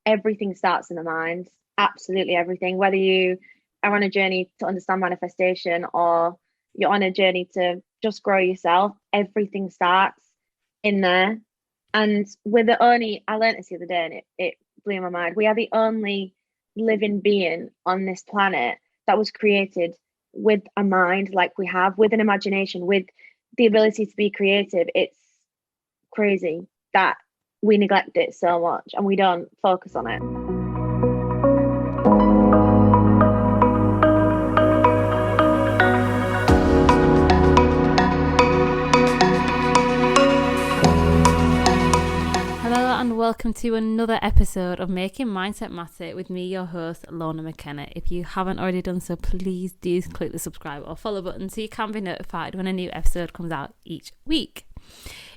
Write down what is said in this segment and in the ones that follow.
everything starts in the mind. Absolutely everything. Whether you are on a journey to understand manifestation or you're on a journey to just grow yourself, everything starts in there. And we're the only, I learned this the other day and it blew my mind. We are the only living being on this planet that was created with a mind like we have, with an imagination, with the ability to be creative. It's crazy that we neglect it so much and we don't focus on it. Welcome to another episode of Making Mindset Matter with me, your host, Lorna McKenna. If you haven't already done so, please do click the subscribe or follow button so you can be notified when a new episode comes out each week.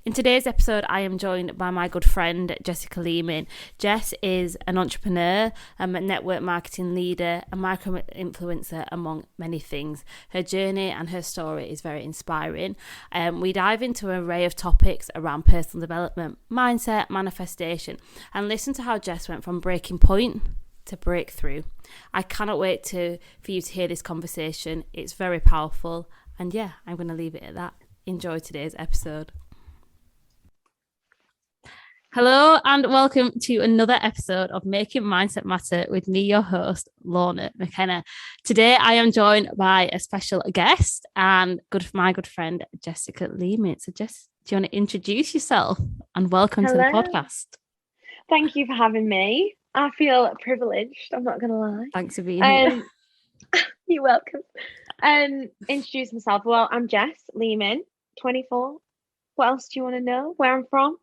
In today's episode, I am joined by my good friend, Jessica Leaming. Jess is an entrepreneur, a network marketing leader, a micro-influencer, among many things. Her journey and her story is very inspiring. We dive into an array of topics around personal development, mindset, manifestation, and listen to how Jess went from breaking point to breakthrough. I cannot wait for you to hear this conversation. It's very powerful. And yeah, I'm going to leave it at that. Enjoy today's episode. Hello and welcome to another episode of Making Mindset Matter with me, your host, Lorna McKenna. Today I am joined by a special guest and my good friend, Jessica Leaming. So Jess, do you want to introduce yourself and welcome to the podcast? Thank you for having me. I feel privileged, I'm not going to lie. Thanks for being here. You're welcome. Introduce myself. Well, I'm Jess Leaming, 24. What else do you want to know? Where I'm from?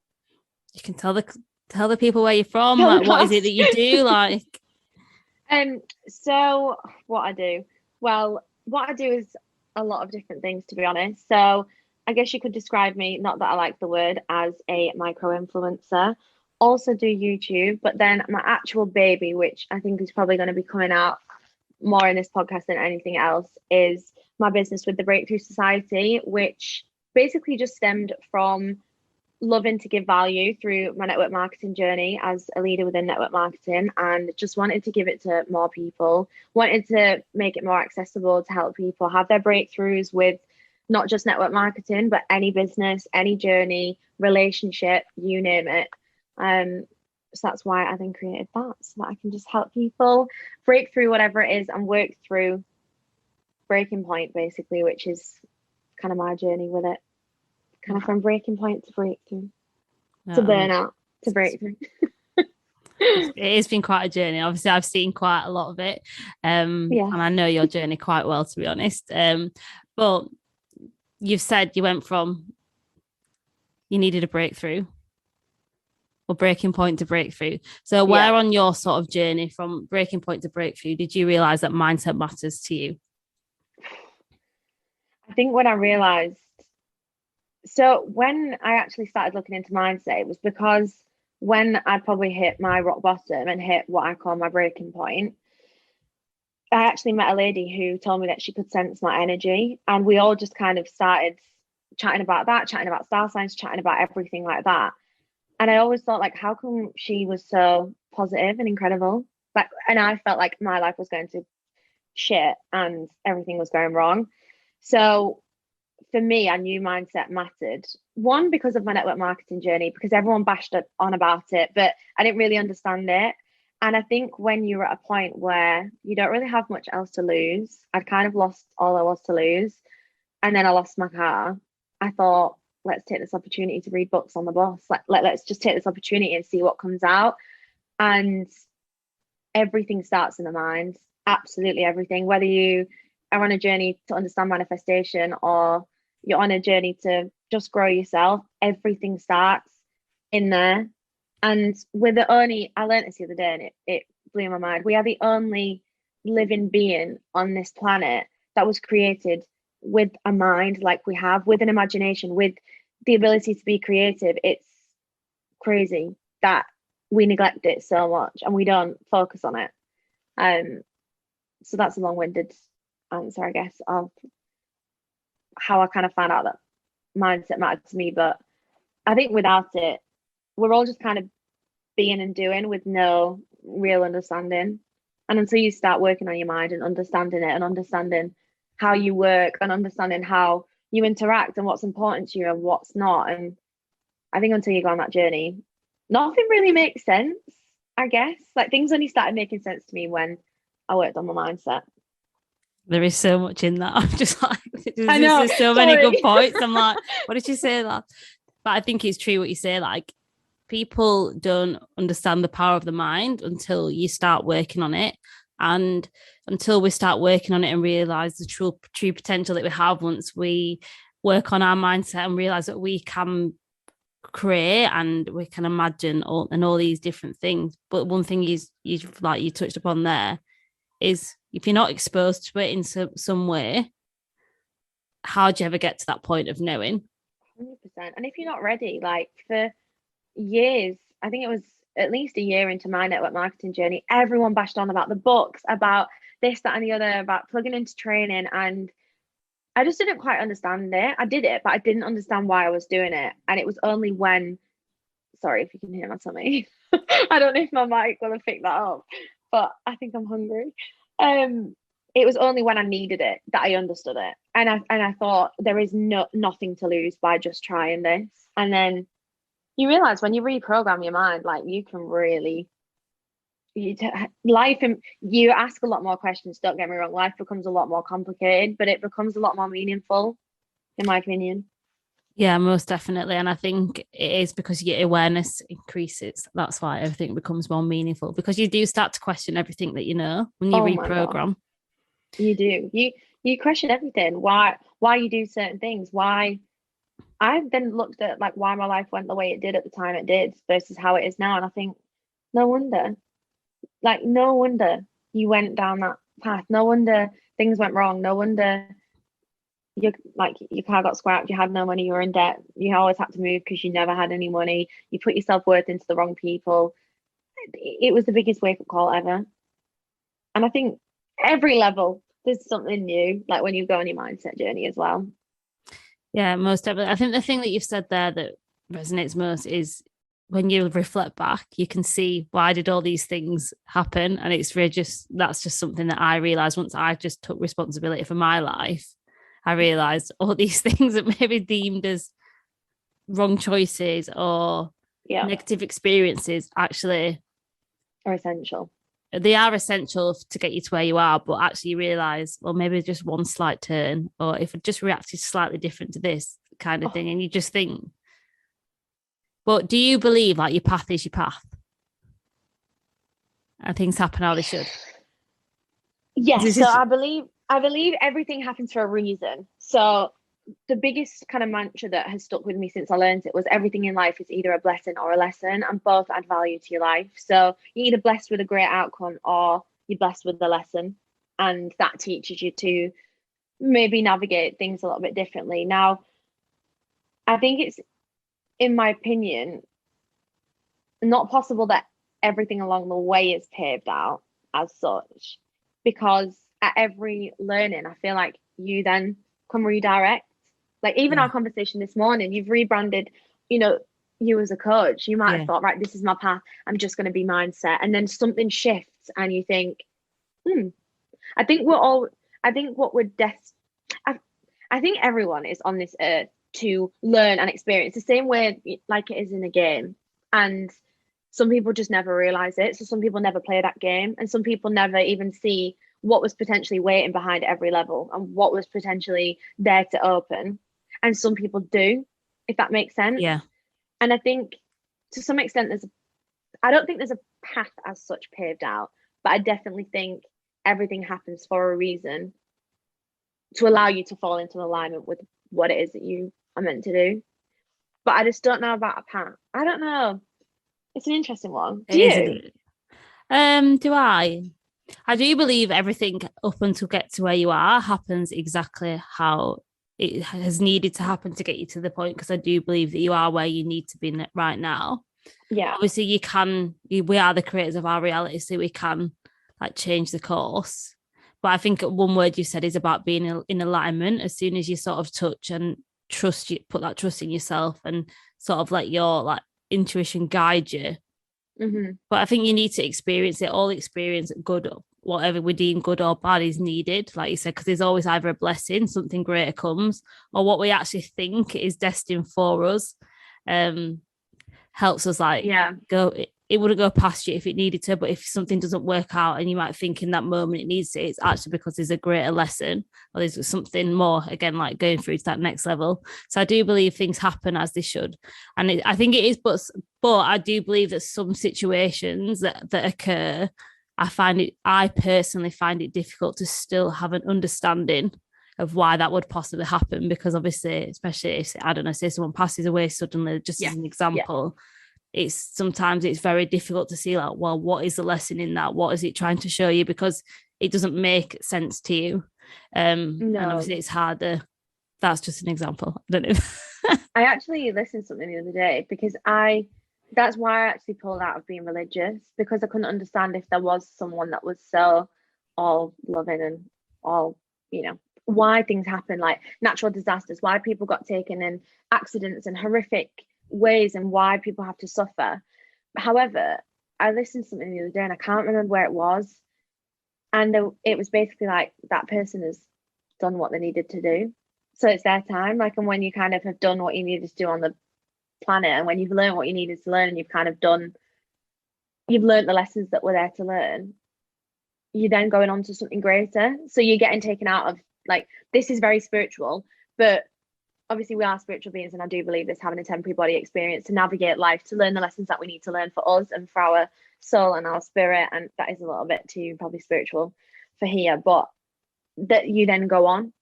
You can tell the people where you're from. Like, what is it that you do? Like, so what I do? Well, what I do is a lot of different things, to be honest. So I guess you could describe me, not that I like the word, as a micro-influencer. Also do YouTube, but then my actual baby, which I think is probably going to be coming out more in this podcast than anything else, is my business with the BreakThrough Society, which basically just stemmed from loving to give value through my network marketing journey as a leader within network marketing, and just wanted to give it to more people, wanted to make it more accessible to help people have their breakthroughs with not just network marketing, but any business, any journey, relationship, you name it. So that's why I then created that, so that I can just help people break through whatever it is and work through breaking point, basically, which is kind of my journey with it. Kind of from breaking point to breakthrough, to burnout, to breakthrough. It has been quite a journey. Obviously, I've seen quite a lot of it. And I know your journey quite well, to be honest. But you've said you went from you needed a breakthrough or breaking point to breakthrough. So where on your sort of journey from breaking point to breakthrough did you realize that mindset matters to you? I think when I realized, so when I actually started looking into mindset, it was because when I probably hit my rock bottom and hit what I call my breaking point, I actually met a lady who told me that she could sense my energy, and we all just kind of started chatting about that, chatting about star signs, chatting about everything like that. And I always thought, like, how come she was so positive and incredible? Like, and I felt like my life was going to shit and everything was going wrong. So for me, I knew mindset mattered. One, because of my network marketing journey, because everyone bashed on about it, but I didn't really understand it. And I think when you're at a point where you don't really have much else to lose, I'd kind of lost all there was to lose. And then I lost my car. I thought, let's take this opportunity to read books on the bus. Let's just take this opportunity and see what comes out. And everything starts in the mind. Absolutely everything. Whether you are on a journey to understand manifestation or you're on a journey to just grow yourself, everything starts in there. And we're the only, I learned this the other day and it blew my mind. We are the only living being on this planet that was created with a mind like we have, with an imagination, with the ability to be creative. It's crazy that we neglect it so much and we don't focus on it. So that's a long-winded answer, I guess, of how I kind of found out that mindset mattered to me. But I think without it, we're all just kind of being and doing with no real understanding. And until you start working on your mind and understanding it and understanding how you work and understanding how you interact and what's important to you and what's not. And I think until you go on that journey, nothing really makes sense, I guess. Like things only started making sense to me when I worked on my mindset. There is so much in that. I'm just like, I know. there's so Sorry. many good points. I'm like, what did you say that? But I think it's true what you say. Like, people don't understand the power of the mind until you start working on it. And until we start working on it and realize the true potential that we have, once we work on our mindset and realize that we can create and we can imagine all these different things. But one thing is, you like you touched upon there, is if you're not exposed to it in some way, how do you ever get to that point of knowing? 100%. And if you're not ready, like for years, I think it was at least a year into my network marketing journey, everyone bashed on about the books, about this, that, and the other, about plugging into training. And I just didn't quite understand it. I did it, but I didn't understand why I was doing it. And it was only when, sorry if you can hear my tummy. I don't know if my mic will pick that up, but I think I'm hungry. It was only when I needed it that I understood it. And I thought there is nothing to lose by just trying this. And then you realize when you reprogram your mind, like you can really life, and you ask a lot more questions. Don't get me wrong, life becomes a lot more complicated, but it becomes a lot more meaningful, in my opinion. Yeah, most definitely. And I think it is because your awareness increases. That's why everything becomes more meaningful, because you do start to question everything that you know when you reprogram. You do. You question everything. Why you do certain things. Why I've then looked at like why my life went the way it did at the time it did versus how it is now. And I think no wonder. Like no wonder you went down that path. No wonder things went wrong. No wonder your car got scrapped, you had no money, you were in debt, you always had to move because you never had any money, you put your self-worth into the wrong people. It was the biggest wake-up call ever. And I think every level there's something new, like when you go on your mindset journey as well. Yeah, most definitely. I think the thing that you've said there that resonates most is when you reflect back, you can see why did all these things happen. And it's really that's just something that I realized once I just took responsibility for my life. I realized all these things that maybe deemed as wrong choices or negative experiences actually are essential. They are essential to get you to where you are, but actually you realize, well, maybe just one slight turn, or if I just reacted slightly different to this kind of thing, and you just think, well, do you believe like your path is your path and things happen how they should? Yes. So I believe everything happens for a reason. So the biggest kind of mantra that has stuck with me since I learned it was everything in life is either a blessing or a lesson, and both add value to your life. So you're either blessed with a great outcome or you're blessed with a lesson, and that teaches you to maybe navigate things a little bit differently. Now, I think it's, in my opinion, not possible that everything along the way is paved out as such, because at every learning, I feel like you then can redirect. Like even our conversation this morning, you've rebranded, you as a coach. You might have thought, right, this is my path. I'm just going to be mindset. And then something shifts and you think, I think everyone is on this earth to learn and experience the same way like it is in a game. And some people just never realize it. So some people never play that game, and some people never even see what was potentially waiting behind every level and what was potentially there to open. And some people do, if that makes sense. Yeah. And I think to some extent I don't think there's a path as such paved out, but I definitely think everything happens for a reason to allow you to fall into alignment with what it is that you are meant to do. But I just don't know about a path. I don't know. It's an interesting one. Do you? Do I? I do believe everything up until get to where you are happens exactly how it has needed to happen to get you to the point, because I do believe that you are where you need to be right now. Yeah. Obviously, we are the creators of our reality, so we can like change the course. But I think one word you said is about being in alignment. As soon as you sort of touch and trust, you put that trust in yourself and sort of let your like intuition guide you, But I think you need to experience it. All experience, good, whatever we deem good or bad, is needed, like you said, because there's always either a blessing, something greater comes, or what we actually think is destined for us. Helps us like Yeah. go. It wouldn't go past you if it needed to, but if something doesn't work out and you might think in that moment it needs to, it's actually because there's a greater lesson or there's something more, again, like going through to that next level. So I do believe things happen as they should. And I think it is, but I do believe that some situations that occur, I personally find it difficult to still have an understanding of why that would possibly happen, because obviously, especially if, I don't know, say someone passes away suddenly, just as an example, sometimes it's very difficult to see, like, well, what is the lesson in that? What is it trying to show you? Because it doesn't make sense to you. And obviously it's harder. That's just an example. I don't know. I actually listened to something the other day because that's why I actually pulled out of being religious, because I couldn't understand if there was someone that was so all loving and all, why things happen, like natural disasters, why people got taken in accidents and horrific ways, and why people have to suffer. However, I listened to something the other day and I can't remember where it was. And it was basically like that person has done what they needed to do. So it's their time. Like, and when you kind of have done what you needed to do on the planet, and when you've learned what you needed to learn, and you've learned the lessons that were there to learn, you're then going on to something greater. So you're getting taken out of, like, this is very spiritual, but obviously we are spiritual beings, and I do believe this, having a temporary body experience to navigate life, to learn the lessons that we need to learn for us and for our soul and our spirit. And that is a little bit too probably spiritual for here, but that you then go on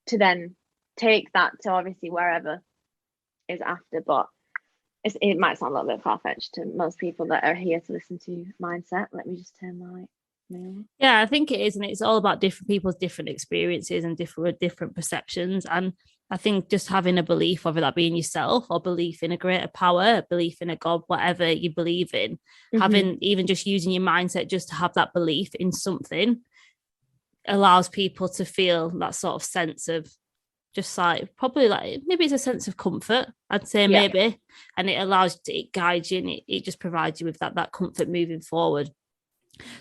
to then take that to obviously wherever is after. But it might sound a little bit far-fetched to most people that are here to listen to mindset. Let me just turn my mail. Yeah, I think it is, and it's all about different people's different experiences and different perceptions. And I think just having a belief, whether that be in yourself or belief in a greater power, belief in a God, whatever you believe in, having, even just using your mindset just to have that belief in something, allows people to feel that sort of sense of just like, probably like, maybe it's a sense of comfort, I'd say, maybe. And it guides you, and it just provides you with that comfort moving forward.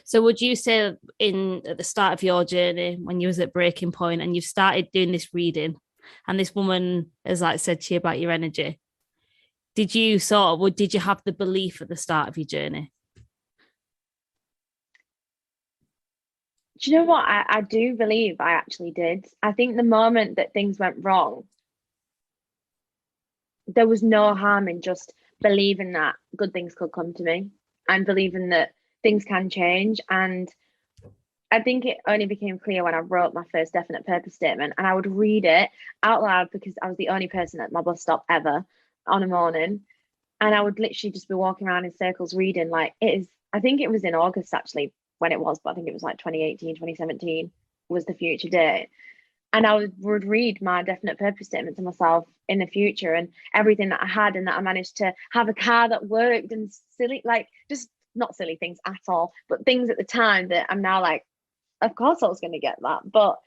So would you say at the start of your journey, when you was at breaking point and you've started doing this reading, and this woman has like said to you about your energy, did you have the belief at the start of your journey? Do you know what? I do believe I actually did. I think the moment that things went wrong, there was no harm in just believing that good things could come to me, and believing that things can change. And I think it only became clear when I wrote my first definite purpose statement, and I would read it out loud because I was the only person at my bus stop ever on a morning. And I would literally just be walking around in circles reading, like, I think it was in August actually when it was, but I think it was like 2018, 2017 was the future date. And I would read my definite purpose statement to myself in the future, and everything that I had, and that I managed to have a car that worked, and silly, like, just not silly things at all, but things at the time that I'm now like, of course I was going to get that. But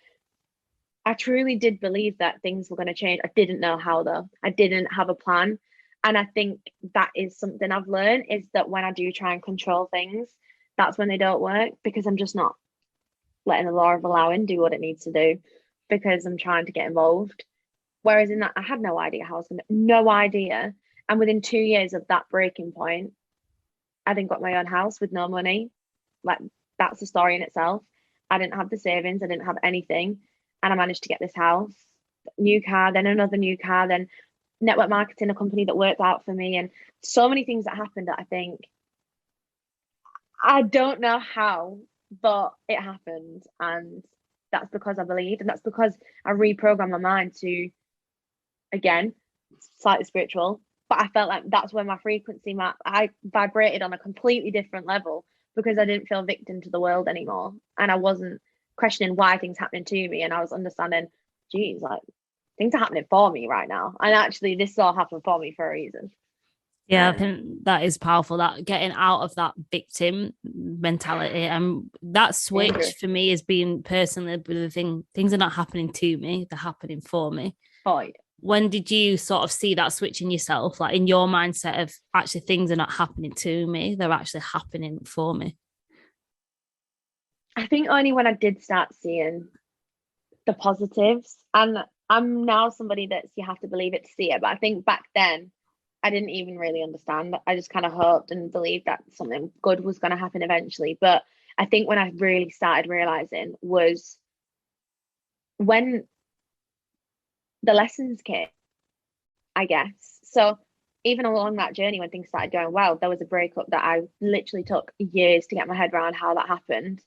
I truly did believe that things were going to change. I didn't know how, though. I didn't have a plan. And I think that is something I've learned, is that when I do try and control things, that's when they don't work, because I'm just not letting the law of allowing do what it needs to do, because I'm trying to get involved. Whereas in that, I had no idea how I was going to, no idea. And within 2 years of that breaking point, I then got my own house with no money. Like, that's a story in itself. I didn't have the savings, I didn't have anything. And I managed to get this house, new car, then another new car, then network marketing, a company that worked out for me, and so many things that happened that I think, I don't know how, but it happened. And that's because I believed, and that's because I reprogrammed my mind to, again, slightly spiritual, but I felt like that's where my frequency, I vibrated on a completely different level, because I didn't feel victim to the world anymore, and I wasn't questioning why things happening to me, and I was understanding, geez, like, things are happening for me right now, and actually this all happened for me for a reason. Yeah, I think that is powerful, that getting out of that victim mentality. And that switch for me has been personally the thing. Things are not happening to me, they're happening for me. Void. when did you sort of see that switch in yourself, like in your mindset of actually things are not happening to me, they're actually happening for me? I think only when I did start seeing the positives. And I'm now somebody that's you have to believe it to see it. But I think back then I didn't even really understand. I just kind of hoped and believed that something good was going to happen eventually. But I think when I really started realizing was when the lessons came, I guess. So even along that journey, when things started going well, there was a breakup that I literally took years to get my head around how that happened.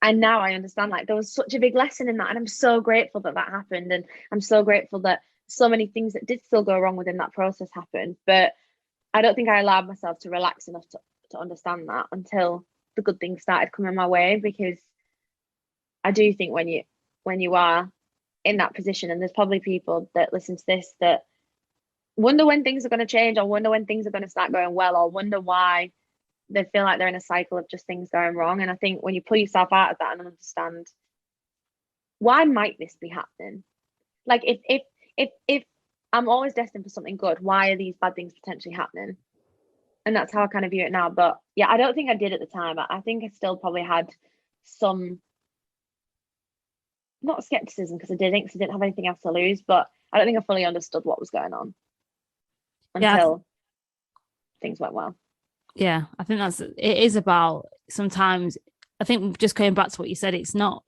And now I understand, like, there was such a big lesson in that. And I'm so grateful that that happened. And I'm so grateful that so many things that did still go wrong within that process happened. But I don't think I allowed myself to relax enough to understand that until the good things started coming my way. Because I do think when you are in that position, and there's probably people that listen to this that wonder when things are going to change, or wonder when things are going to start going well, or wonder why they feel like they're in a cycle of just things going wrong. And I think when you pull yourself out of that and understand, why might this be happening? Like, if I'm always destined for something good, why are these bad things potentially happening? And that's how I kind of view it now. But yeah, I don't think I did at the time. I think I still probably had some, not skepticism, because I didn't have anything else to lose, but I don't think I fully understood what was going on Yeah, until things went well. yeah, I think it is about sometimes, I think just going back to what you said, it's not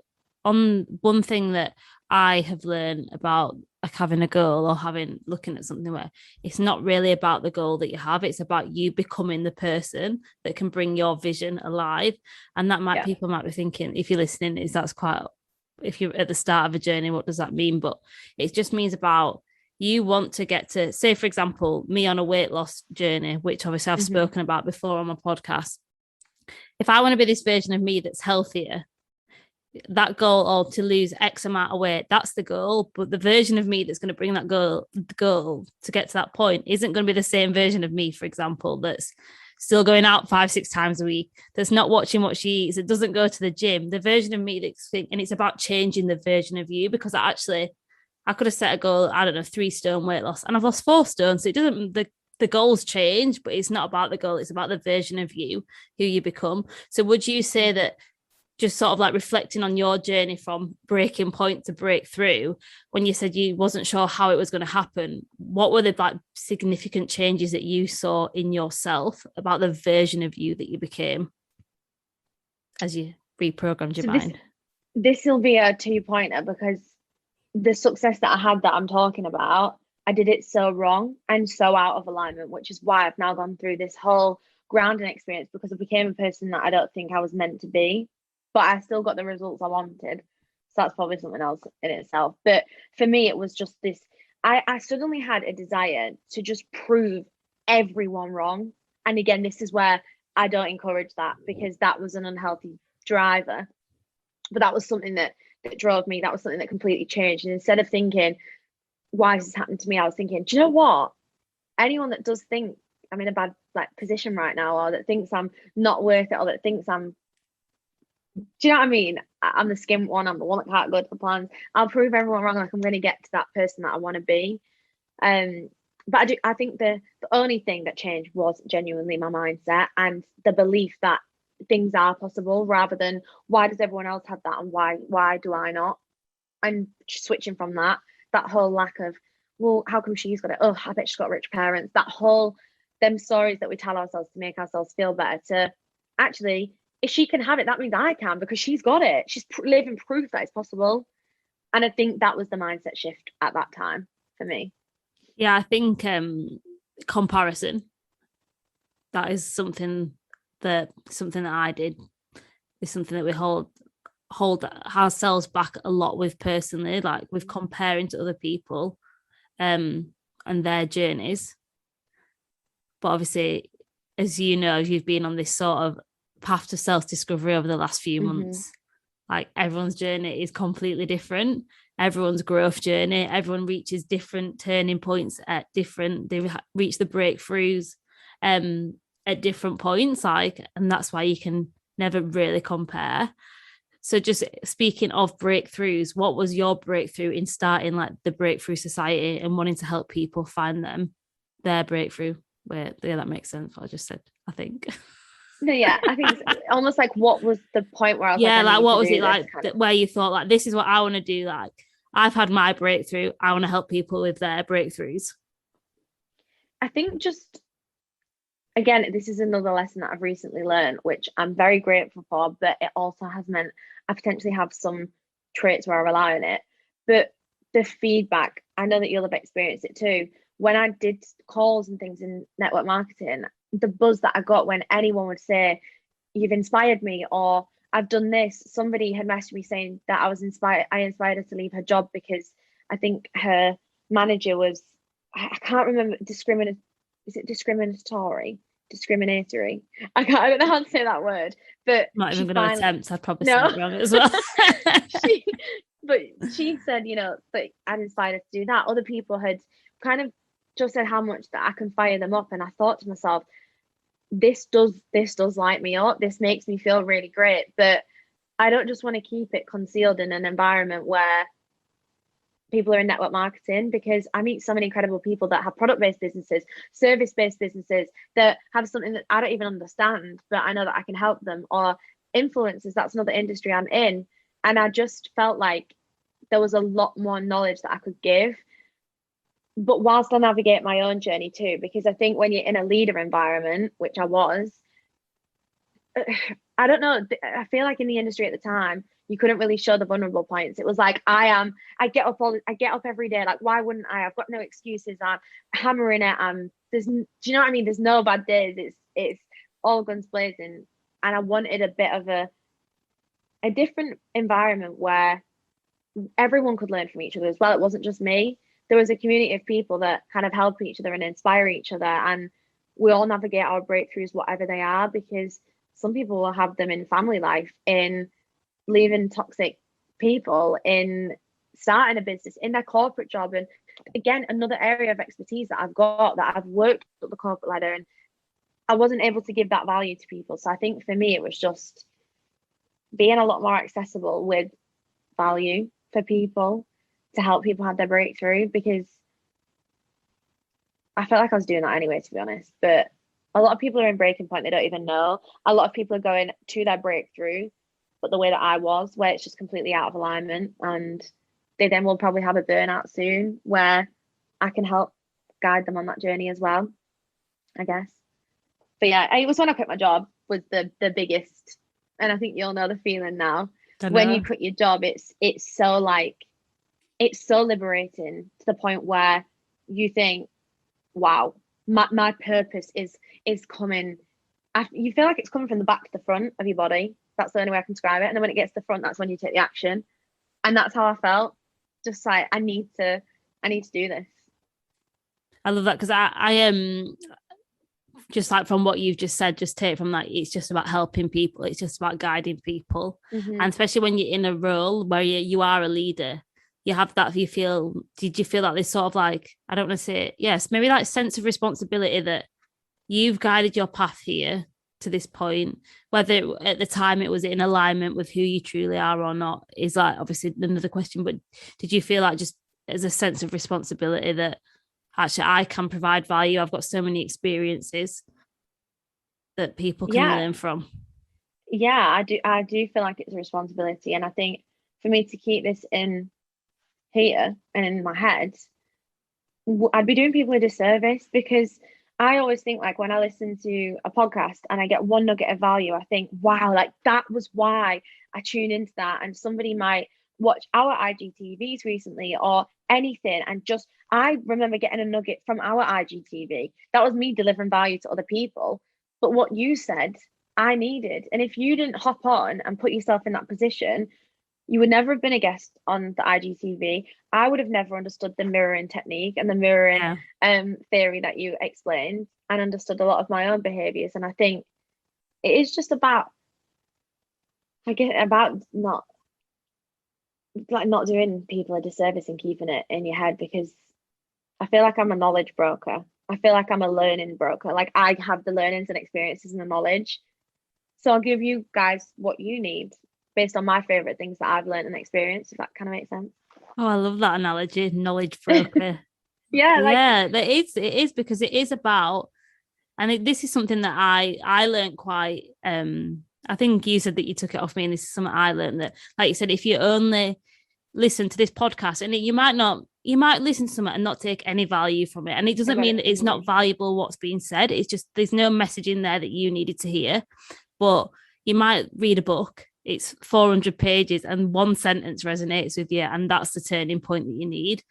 on one thing that I have learned about like having a goal or looking at something where it's not really about the goal that you have, it's about you becoming the person that can bring your vision alive. And that people might be thinking, if you're listening, if you're at the start of a journey, what does that mean? But it just means about you want to get to, say, for example, me on a weight loss journey, which obviously I've spoken about before on my podcast. If I want to be this version of me that's healthier, that goal, or to lose X amount of weight, that's the goal. But the version of me that's going to bring that goal to get to that point isn't going to be the same version of me, for example, that's still going out 5-6 times a week, that's not watching what she eats, it doesn't go to the gym. The version of me and it's about changing the version of you, because I could have set a goal, I don't know, 3 stone weight loss, and I've lost 4 stones. So it doesn't, the goals change, but it's not about the goal. It's about the version of you, who you become. So would you say that, just sort of like reflecting on your journey from breaking point to breakthrough, when you said you wasn't sure how it was going to happen, what were the like significant changes that you saw in yourself about the version of you that you became as you reprogrammed your mind? This will be a 2-pointer, because the success that I had that I'm talking about, I did it so wrong and so out of alignment, which is why I've now gone through this whole grounding experience, because I became a person that I don't think I was meant to be, but I still got the results I wanted. So that's probably something else in itself. But for me, it was just this, I suddenly had a desire to just prove everyone wrong. And again, this is where I don't encourage that, because that was an unhealthy driver. But that was something that drove me. That was something that completely changed. And instead of thinking, why has this happened to me? I was thinking, do you know what? Anyone that does think I'm in a bad position right now, or that thinks I'm not worth it, or that thinks I'm, do you know what I mean? I'm the skimp one. I'm the one that can't go to the plans. I'll prove everyone wrong. Like, I'm going to get to that person that I want to be. But I think the only thing that changed was genuinely my mindset and the belief that things are possible, rather than why does everyone else have that and why do I not? I'm switching from that whole lack of, well, how come she's got it? Oh, I bet she's got rich parents. That whole, them stories that we tell ourselves to make ourselves feel better, to actually, if she can have it, that means I can, because she's got it. She's living proof that it's possible. And I think that was the mindset shift at that time for me. Yeah, I think comparison, that is something that I did, is something that we hold ourselves back a lot with personally, like with comparing to other people and their journeys. But obviously, as you know, you've been on this sort of path to self-discovery over the last few months. Like, everyone's journey is completely different. Everyone's growth journey, everyone reaches different turning points they reach the breakthroughs at different points, and that's why you can never really compare. So just speaking of breakthroughs, what was your breakthrough in starting like the BreakThrough Society and wanting to help people find their breakthrough? Where, yeah, that makes sense what I just said, I think. No, yeah, I think it's almost like, what was the point where I was Yeah, like, I like need what to was do it this like kind of. where you thought like this is what I want to do? Like I've had my breakthrough. I want to help people with their breakthroughs. I think just, again, this is another lesson that I've recently learned, which I'm very grateful for, but it also has meant I potentially have some traits where I rely on it. But the feedback, I know that you'll have experienced it too. When I did calls and things in network marketing, the buzz that I got when anyone would say, "You've inspired me," or "I've done this." Somebody had messaged me saying that I inspired her to leave her job because I think her manager was, I can't remember, is it discriminatory? Discriminatory. I don't know how to say that word, but Not even she going to finally, attempt. I'd probably say no, it wrong as well. she, but she said, that I'd inspired her to do that. Other people had kind of just said how much that I can fire them up, and I thought to myself, this does light me up. This makes me feel really great, but I don't just want to keep it concealed in an environment where people are in network marketing, because I meet so many incredible people that have product-based businesses, service-based businesses that have something that I don't even understand, but I know that I can help them, or influencers. That's another industry I'm in. And I just felt like there was a lot more knowledge that I could give, but whilst I navigate my own journey too, because I think when you're in a leader environment, which I was, I don't know, I feel like in the industry at the time, you couldn't really show the vulnerable points. It was like, I get up every day. Like, why wouldn't I? I've got no excuses. I'm hammering it. Do you know what I mean? There's no bad days. It's all guns blazing. And I wanted a bit of a different environment where everyone could learn from each other as well. It wasn't just me. There was a community of people that kind of help each other and inspire each other. And we all navigate our breakthroughs, whatever they are, because some people will have them in family life, in leaving toxic people, in starting a business, in their corporate job. And again, another area of expertise that I've got, that I've worked up the corporate ladder, and I wasn't able to give that value to people. So I think for me, it was just being a lot more accessible with value for people, to help people have their breakthrough, because I felt like I was doing that anyway, to be honest. But a lot of people are in breaking point, they don't even know. A lot of people are going to their breakthrough, but the way that I was, where it's just completely out of alignment, and they then will probably have a burnout soon, where I can help guide them on that journey as well, I guess. But yeah, it was when I quit my job was the biggest, and I think you'll know the feeling now. Don't When know. you quit your job, it's so liberating, to the point where you think, wow, my purpose is coming. You feel like it's coming from the back to the front of your body. That's the only way I can describe it. And then when it gets to the front, that's when you take the action. And that's how I felt. Just like, I need to do this. I love that, because I am just like from what you've just said, just take from that, it's just about helping people. It's just about guiding people. Mm-hmm. And especially when you're in a role where you are a leader, you have that, did you feel like this sort of like, I don't want to say it, yes, maybe like sense of responsibility that you've guided your path here to this point, whether at the time it was in alignment with who you truly are or not, is like obviously another question. But did you feel like, just as a sense of responsibility, that actually I can provide value? I've got so many experiences that people can Yeah. learn from. Yeah, I do feel like it's a responsibility. And I think for me to keep this in here and in my head, I'd be doing people a disservice, because I always think, like, when I listen to a podcast and I get one nugget of value, I think, wow, like that was why I tune into that. And somebody might watch our IGTVs recently or anything, and just, I remember getting a nugget from our IGTV. That was me delivering value to other people. But what you said, I needed. And if you didn't hop on and put yourself in that position, you would never have been a guest on the IGTV. I would have never understood the mirroring technique and the mirroring theory that you explained, and understood a lot of my own behaviors. And I think it is just about, I guess, about not doing people a disservice and keeping it in your head, because I feel like I'm a knowledge broker. I feel like I'm a learning broker. Like, I have the learnings and experiences and the knowledge. So I'll give you guys what you need. based on my favorite things that I've learned and experienced, if that kind of makes sense. Oh, I love that analogy, knowledge broker. Yeah, like Yeah, it is because it is about, and this is something that I learned quite. I think you said that you took it off me, and this is something I learned, that, like you said, if you only listen to this podcast, and you might listen to something and not take any value from it, and it doesn't mean that it's not valuable what's being said. It's just there's no message in there that you needed to hear. But you might read a book, it's 400 pages, and one sentence resonates with you, and that's the turning point that you need.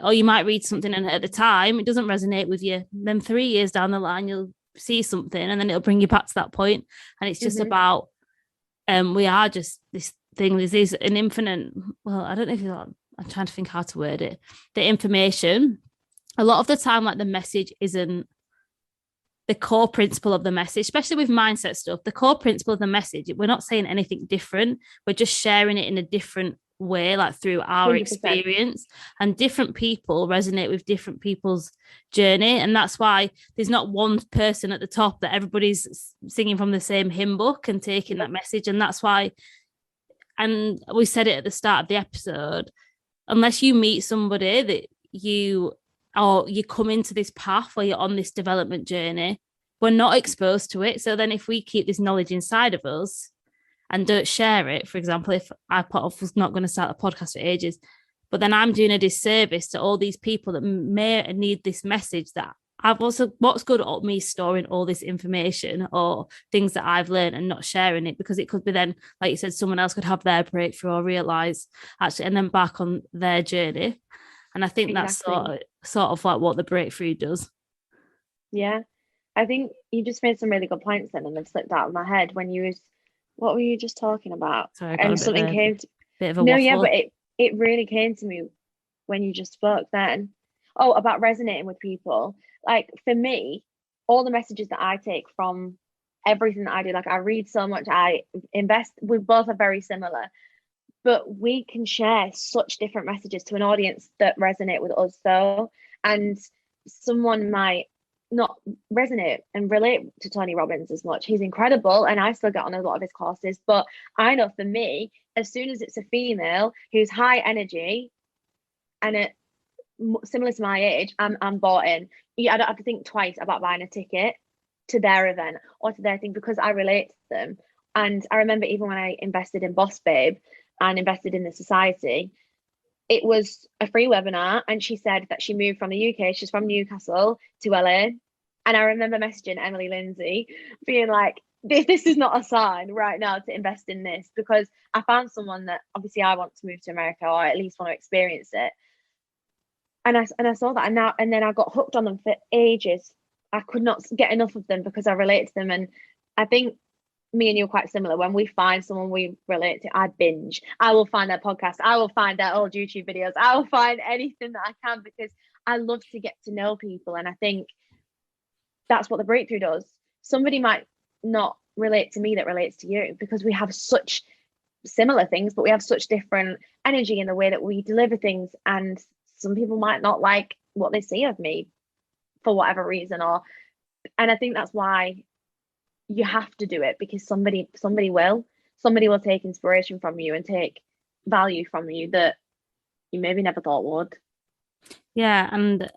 Or you might read something and at the time it doesn't resonate with you. Then 3 years down the line, you'll see something and then it'll bring you back to that point. And it's just about, we are just this thing. This is an infinite, well, I don't know if I'm trying to think how to word it. The information, a lot of the time, like the message isn't the core principle of the message, especially with mindset stuff. The core principle of the message, we're not saying anything different. We're just sharing it in a different way, like through our 100%. Experience, and different people resonate with different people's journey. And that's why there's not one person at the top that everybody's singing from the same hymn book and taking that message. And that's why, and we said it at the start of the episode, unless you meet somebody that you come into this path where you're on this development journey, we're not exposed to it. So then if we keep this knowledge inside of us and don't share it, for example, if I was not going to start a podcast for ages, but then I'm doing a disservice to all these people that may need this message, that I've also, what's good at me storing all this information or things that I've learned and not sharing it, because it could be then, like you said, someone else could have their breakthrough or realize actually and then back on their journey. And I think exactly. That's sort of like what the breakthrough does. Yeah, I think you just made some really good points then, and they've slipped out of my head when you was, what were you just talking about? Sorry, and something came to bit of a waffle. Yeah, but it really came to me when you just spoke then. Oh, about resonating with people. Like for me, all the messages that I take from everything that I do, like I read so much, I invest, we both are very similar, but we can share such different messages to an audience that resonate with us though. And someone might not resonate and relate to Tony Robbins as much. He's incredible and I still get on a lot of his courses, but I know for me, as soon as it's a female who's high energy and similar to my age, I'm bought in. I don't have to think twice about buying a ticket to their event or to their thing, because I relate to them. And I remember even when I invested in Boss Babe and invested in the society, it was a free webinar, and she said that she moved from the UK, she's from Newcastle, to LA. And I remember messaging Emily Lindsay being like, this is not a sign right now to invest in this, because I found someone that obviously I want to move to America, or at least want to experience it. And I saw that, and then I got hooked on them for ages. I could not get enough of them because I relate to them. And I think me and you are quite similar. When we find someone we relate to, I binge. I will find their podcast. I will find their old YouTube videos. I will find anything that I can, because I love to get to know people. And I think that's what the breakthrough does. Somebody might not relate to me that relates to you, because we have such similar things, but we have such different energy in the way that we deliver things. And some people might not like what they see of me for whatever reason, and I think that's why you have to do it, because somebody will take inspiration from you and take value from you that you maybe never thought would. Yeah, and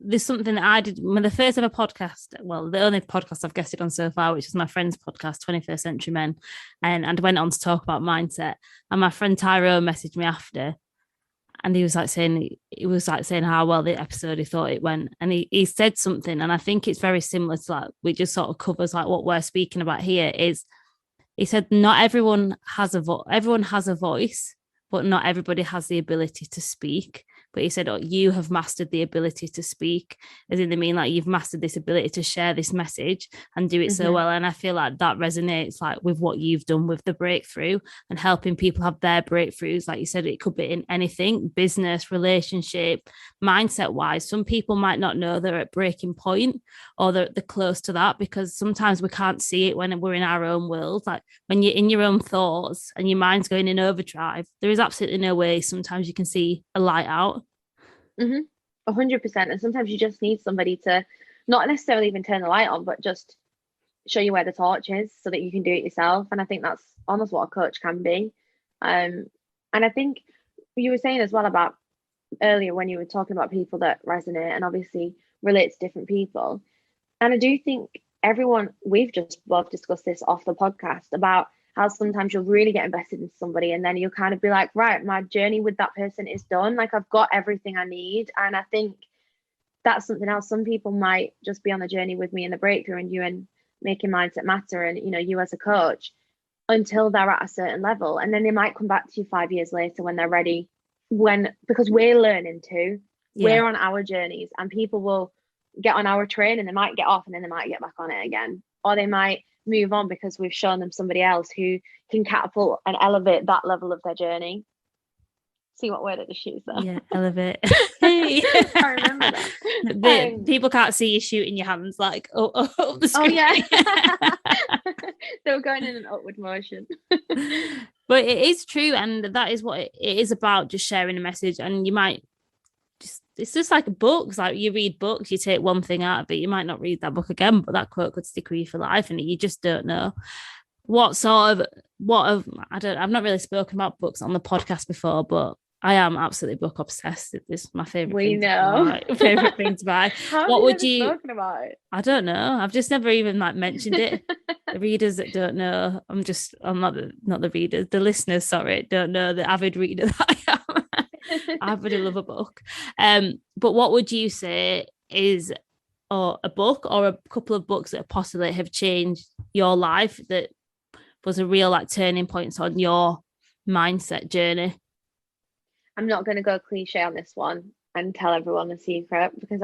there's something that I did when the first ever podcast, well, the only podcast I've guested on so far, which is my friend's podcast, 21st Century Men, and went on to talk about mindset. And my friend Tyrone messaged me after, and he was saying how well the episode he thought it went. And he said something, and I think it's very similar to like, we just sort of covers like what we're speaking about here, is he said, not everyone has everyone has a voice, but not everybody has the ability to speak. But he said, oh, you have mastered the ability to speak, as in the mean, like you've mastered this ability to share this message and do it so well. And I feel like that resonates like with what you've done with the breakthrough and helping people have their breakthroughs. Like you said, it could be in anything, business, relationship, mindset wise. Some people might not know they're at breaking point, or they're close to that, because sometimes we can't see it when we're in our own world. Like when you're in your own thoughts and your mind's going in overdrive, there is absolutely no way sometimes you can see a light out. 100%. And sometimes you just need somebody to not necessarily even turn the light on, but just show you where the torch is so that you can do it yourself. And I think that's almost what a coach can be. And I think you were saying as well about earlier when you were talking about people that resonate and obviously relate to different people. And I do think we've just both discussed this off the podcast about how sometimes you'll really get invested in somebody and then you'll kind of be like, right, my journey with that person is done. Like I've got everything I need. And I think that's something else. Some people might just be on the journey with me in the breakthrough and you and making mindset matter and, you as a coach until they're at a certain level. And then they might come back to you 5 years later when they're ready, because we're learning too. We're on our journeys and people will get on our train and they might get off and then they might get back on it again, or they might move on because we've shown them somebody else who can catapult and elevate that level of their journey. See what word I just used there? Yeah, elevate. I remember that. People can't see you shooting your hands like up the screen. Oh yeah. They were going in an upward motion. But it is true, and that is what it is about, just sharing a message. And you might it's just like books, like you read books, you take one thing out of it, you might not read that book again, but that quote could stick with you for life, and you just don't know I've not really spoken about books on the podcast before, but I am absolutely book obsessed. It's my favorite. Favorite thing to buy. What would you spoken about it? I don't know. I've just never even mentioned it. The readers that don't know, I'm not the readers, the listeners. Sorry, don't know the avid reader that I am. I really love a book. But what would you say is a book or a couple of books that possibly have changed your life, that was a real turning points on your mindset journey? I'm not going to go cliche on this one and tell everyone a secret, because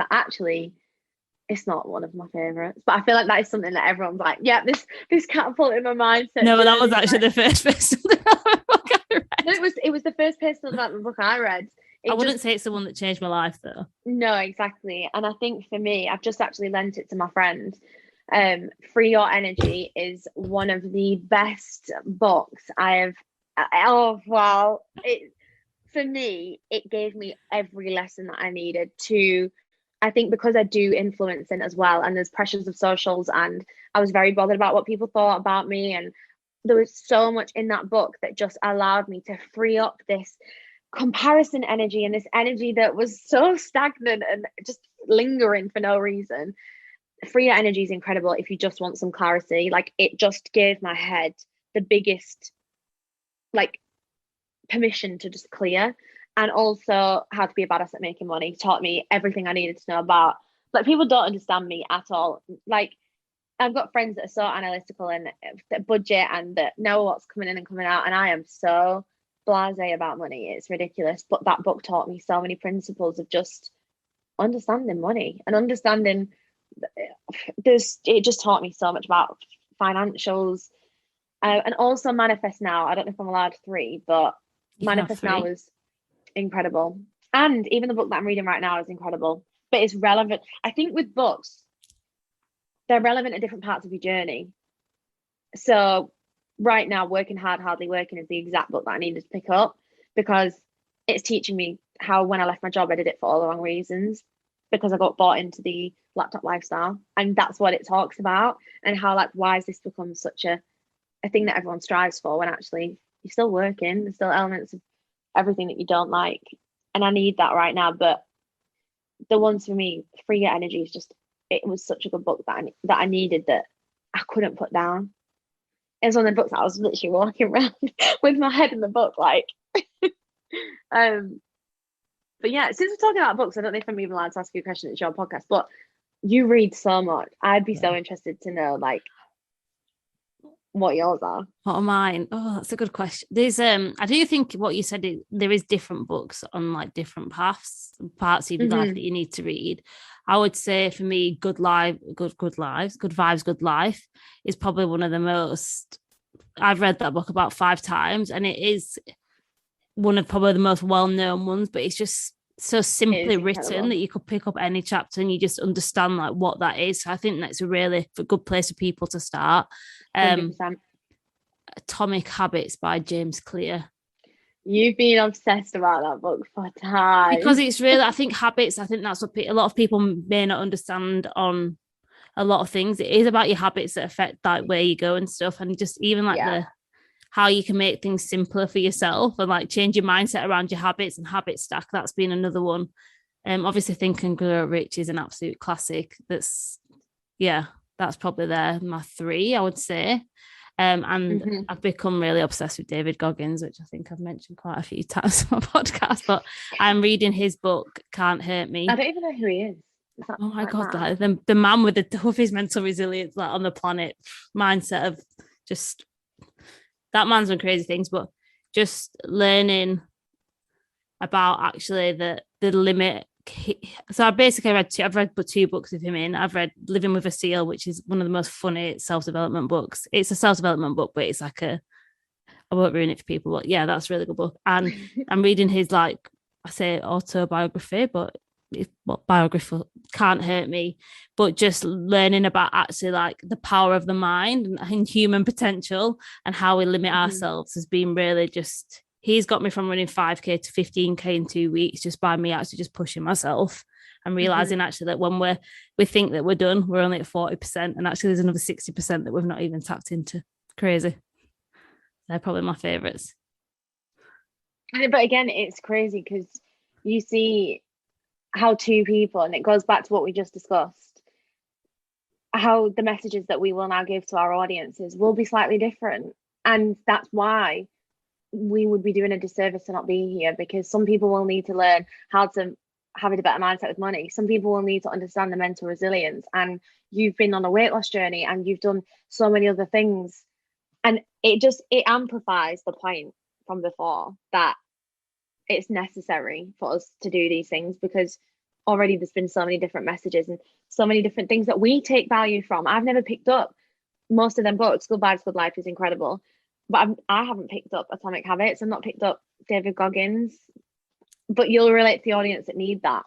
it's not one of my favorites, but I feel like that is something that everyone's like, yeah, this catapulted my mindset. No, that was actually the first personal development book I read. No, it was the first personal development book I read. I wouldn't say it's the one that changed my life though. No, exactly. And I think for me, I've just actually lent it to my friend. Free Your Energy is one of the best books I have. Oh wow! For me, it gave me every lesson that I needed to. I think because I do influencing as well, and there's pressures of socials, and I was very bothered about what people thought about me, and there was so much in that book that just allowed me to free up this comparison energy and this energy that was so stagnant and just lingering for no reason. Free Your Energy is incredible if you just want some clarity. Like, it just gave my head the biggest permission to just clear. And also How to Be a Badass at Making Money taught me everything I needed to know about, people don't understand me at all. I've got friends that are so analytical and that budget and that know what's coming in and coming out, and I am so blasé about money, it's ridiculous. But that book taught me so many principles of just understanding money and understanding it just taught me so much about financials, and also Manifest Now. I don't know if I'm allowed 3, but Manifest Now was incredible, and even the book that I'm reading right now is incredible. But it's relevant. I think with books, they're relevant at different parts of your journey. So right now, Working Hard, Hardly Working is the exact book that I needed to pick up, because it's teaching me how when I left my job I did it for all the wrong reasons, because I got bought into the laptop lifestyle, and that's what it talks about, and how why has this become such a thing that everyone strives for when actually you're still working. There's still elements of everything that you don't like, and I need that right now. But the ones for me, Free Your Energy is just, it was such a good book that I needed, that I couldn't put down. It's one of the books that I was literally walking around with my head in the book but yeah, since we're talking about books, I don't know if I'm even allowed to ask you a question. It's your podcast, but you read so much. I'd be so interested to know what yours are. What are mine? Oh, that's a good question. There's I do think what you said, there is different books on different parts of your life that you need to read. I would say for me, Good Vibes, Good Life is probably one of the most. I've read that book about 5 times, and it is one of probably the most well-known ones, but it's just so simply written that you could pick up any chapter and you just understand what that is. So I think that's a really good place for people to start. 100%. Atomic Habits by James Clear. You've been obsessed about that book for time. Because it's really, I think habits, I think that's what a lot of people may not understand on a lot of things. It is about your habits that affect like where you go and stuff, and just even like the how you can make things simpler for yourself and like change your mindset around your habits and habit stack. That's been another one. Obviously Think and Grow Rich is an absolute classic. That's probably my 3, I would say. And I've become really obsessed with David Goggins, which I think I've mentioned quite a few times on my podcast, but I'm reading his book, Can't Hurt Me. I don't even know who he is. Oh my God, the man with the toughest mental resilience like on the planet, mindset of just, that man's done crazy things, but just learning about actually the limit. So I've read 2 books with him in. I've read Living with a Seal, which is one of the most funny self-development books. It's a self-development book, but it's like I won't ruin it for people, but yeah, that's a really good book. And I'm reading his, like, I say autobiography, but it's biography, Can't Hurt Me, but just learning about actually like the power of the mind and human potential and how we limit ourselves has been really just, he's got me from running 5k to 15k in 2 weeks just by me actually just pushing myself and realizing actually that when we think that we're done, we're only at 40%, and actually there's another 60% that we've not even tapped into. Crazy. They're probably my favorites. But again, it's crazy because you see how 2 people, and it goes back to what we just discussed, how the messages that we will now give to our audiences will be slightly different. And that's why we would be doing a disservice to not being here, because some people will need to learn how to have a better mindset with money. Some people will need to understand the mental resilience, and you've been on a weight loss journey and you've done so many other things, and it amplifies the point from before that it's necessary for us to do these things, because already there's been so many different messages and so many different things that we take value from. I've never picked up most of them books. Good Vibes, Good Life is incredible, but I haven't picked up Atomic Habits. I've not picked up David Goggins, but you'll relate to the audience that need that.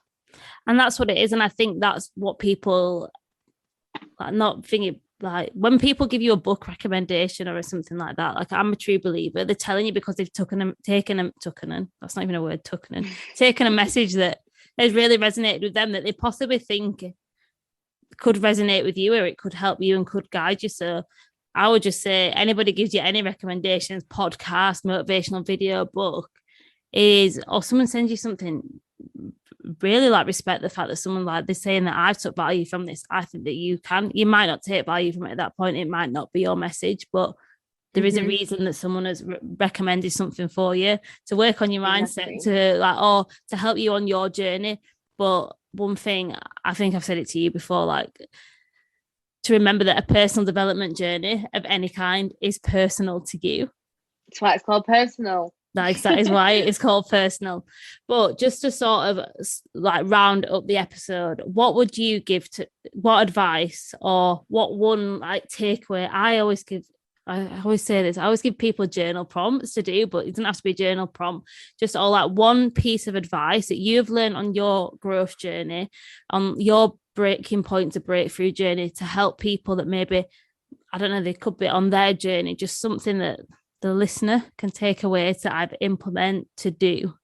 And that's what it is. And I think that's what people like, not thinking, like when people give you a book recommendation or something like that, like I'm a true believer, they're telling you because they've taken a message that has really resonated with them, that they possibly think could resonate with you, or it could help you and could guide you. So I would just say anybody gives you any recommendations, podcast, motivational video, book, or someone sends you something, really like respect the fact that someone like they're saying that I've took value from this. I think that you might not take value from it at that point. It might not be your message, but there is a reason that someone has recommended something for you to work on your mindset, to help you on your journey. But one thing, I think I've said it to you before, like to remember that a personal development journey of any kind is personal to you. That's why it's called personal. That is why it's called personal. But just to sort of like round up the episode, what would you give to, what advice or what one like takeaway? I always say this, I always give people journal prompts to do, but it doesn't have to be a journal prompt. Just all like one piece of advice that you've learned on your growth journey, on your breaking point to breakthrough journey, to help people that maybe, I don't know, they could be on their journey, just something that the listener can take away to either implement, to do.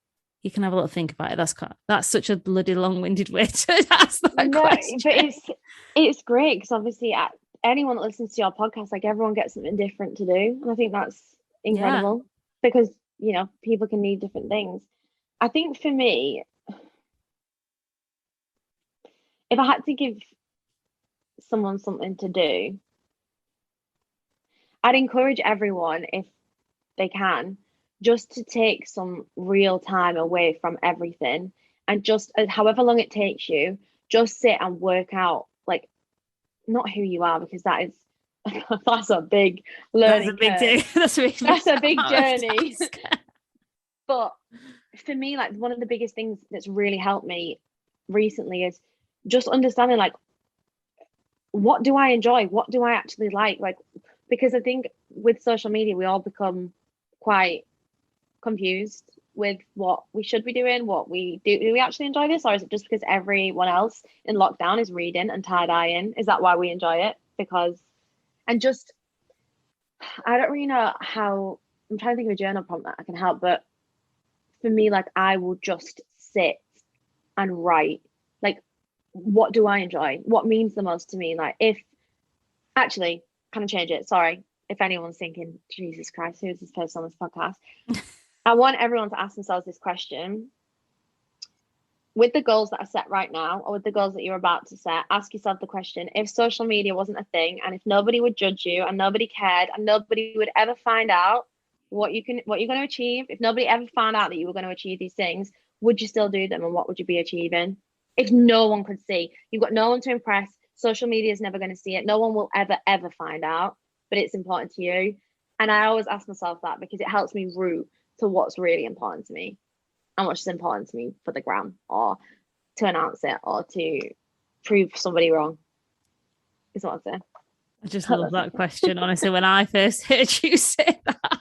You can have a little think about it. That's such a bloody long-winded way to ask that question. But it's great because obviously anyone that listens to your podcast, like everyone gets something different to do, and I think that's incredible because people can need different things. I think for me, if I had to give someone something to do, I'd encourage everyone, if they can, just to take some real time away from everything, and just however long it takes you, just sit and work out, like, not who you are, because that's a big learning curve. That's a big journey. But for me, like, one of the biggest things that's really helped me recently is just understanding, like, what do I enjoy? What do I actually like? Like, because I think with social media, we all become quite confused with what we should be doing, what we do. Do we actually enjoy this, or is it just because everyone else in lockdown is reading and tie-dyeing? Is that why we enjoy it? I don't really know how. I'm trying to think of a journal prompt that I can help, but for me, like, I will just sit and write. Like, what do I enjoy? What means the most to me? Like, if actually, can I change it? Sorry, if anyone's thinking, Jesus Christ, who is this person on this podcast? I want everyone to ask themselves this question. With the goals that are set right now, or with the goals that you're about to set, ask yourself the question: if social media wasn't a thing, and if nobody would judge you, and nobody cared, and nobody would ever find out what you're going to achieve, if nobody ever found out that you were going to achieve these things, would you still do them, and what would you be achieving? If no one could see, you've got no one to impress, social media is never going to see it, no one will ever find out, but it's important to you. And I always ask myself that, because it helps me root to what's really important to me, and what's important to me for the gram, or to announce it, or to prove somebody wrong, is what I'd say. I just love that question. Honestly, when I first heard you say that,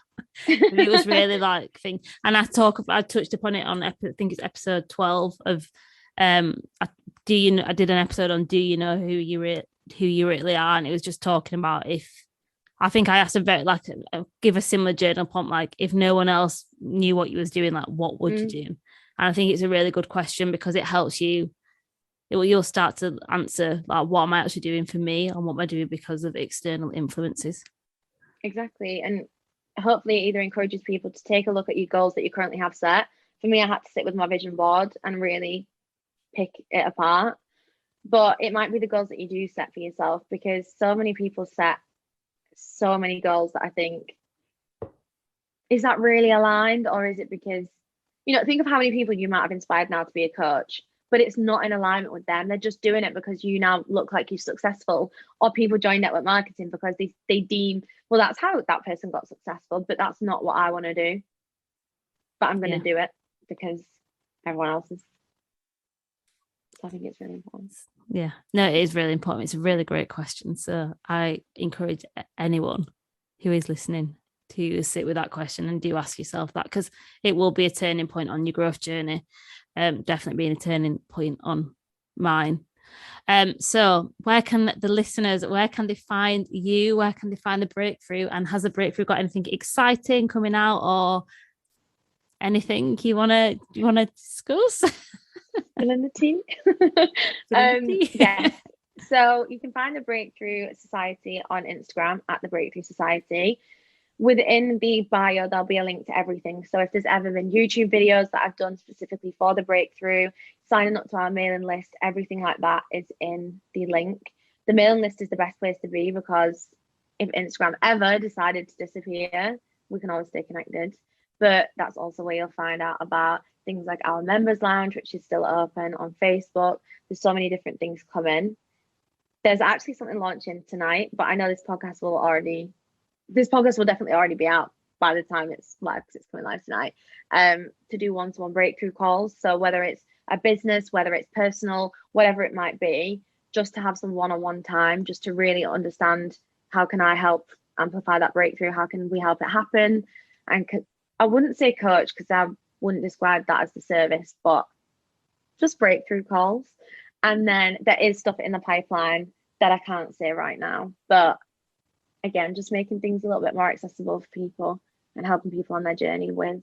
it was really like thing. And I touched upon it on, I think it's episode 12 of I did an episode on do you know who you really are, and it was just talking about, if I think I asked give a similar journal prompt, like, if no one else knew what you was doing, like, what would you do? And I think it's a really good question, because it helps you. You'll start to answer, like, what am I actually doing for me, and what am I doing because of external influences? Exactly. And hopefully it either encourages people to take a look at your goals that you currently have set. For me, I had to sit with my vision board and really pick it apart. But it might be the goals that you do set for yourself, because so many people set so many goals that I think, is that really aligned? Or is it because, think of how many people you might have inspired now to be a coach, but it's not in alignment with them. They're just doing it because you now look like you're successful, or people join network marketing because they deem, well, that's how that person got successful, but that's not what I want to do. But I'm going to do it because everyone else is. So I think it's really important. Yeah, no, it is really important. It's a really great question. So I encourage anyone who is listening to sit with that question, and do ask yourself that, because it will be a turning point on your growth journey. Definitely being a turning point on mine. So where can they find you? Where can they find the breakthrough? And has the breakthrough got anything exciting coming out, or anything you wanna discuss? Spill the tea. Yes. So you can find the Breakthrough Society on Instagram at the Breakthrough Society. Within the bio, there'll be a link to everything. So if there's ever been YouTube videos that I've done specifically for the Breakthrough, signing up to our mailing list, everything like that is in the link. The mailing list is the best place to be, because if Instagram ever decided to disappear, we can always stay connected. But that's also where you'll find out about things like our members lounge, which is still open on Facebook. There's so many different things coming. There's actually something launching tonight, but I know this podcast will definitely already be out by the time it's live, because it's coming live tonight, to do one-to-one breakthrough calls. So whether it's a business, whether it's personal, whatever it might be, just to have some one-on-one time, just to really understand, how can I help amplify that breakthrough? How can we help it happen? And I wouldn't say coach, because I wouldn't describe that as the service, but just breakthrough calls. And then there is stuff in the pipeline that I can't say right now, but again, just making things a little bit more accessible for people, and helping people on their journey with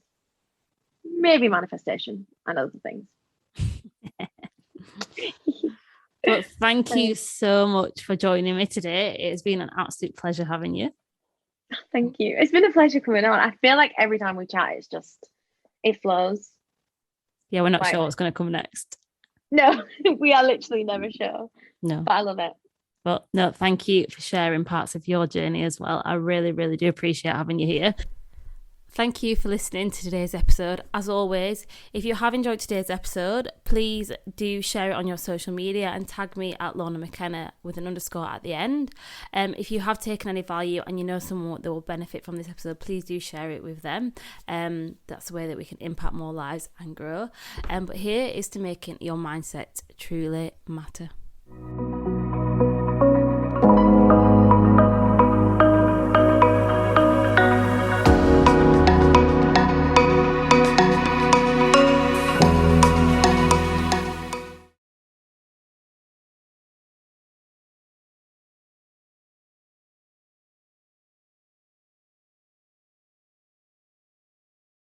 maybe manifestation and other things. Well, thank you so much for joining me today. It's been an absolute pleasure having you. Thank you. It's been a pleasure coming on. I feel like every time we chat, it flows. Yeah, we're not sure what's going to come next. No, we are literally never sure. No. But I love it. Well, no, thank you for sharing parts of your journey as well. I really, really do appreciate having you here. Thank you for listening to today's episode. As always, if you have enjoyed today's episode, please do share it on your social media and tag me at Lorna McKenna with an _@ at the end. If you have taken any value and you know someone that will benefit from this episode, please do share it with them. That's the way that we can impact more lives and grow. But here is to making your mindset truly matter.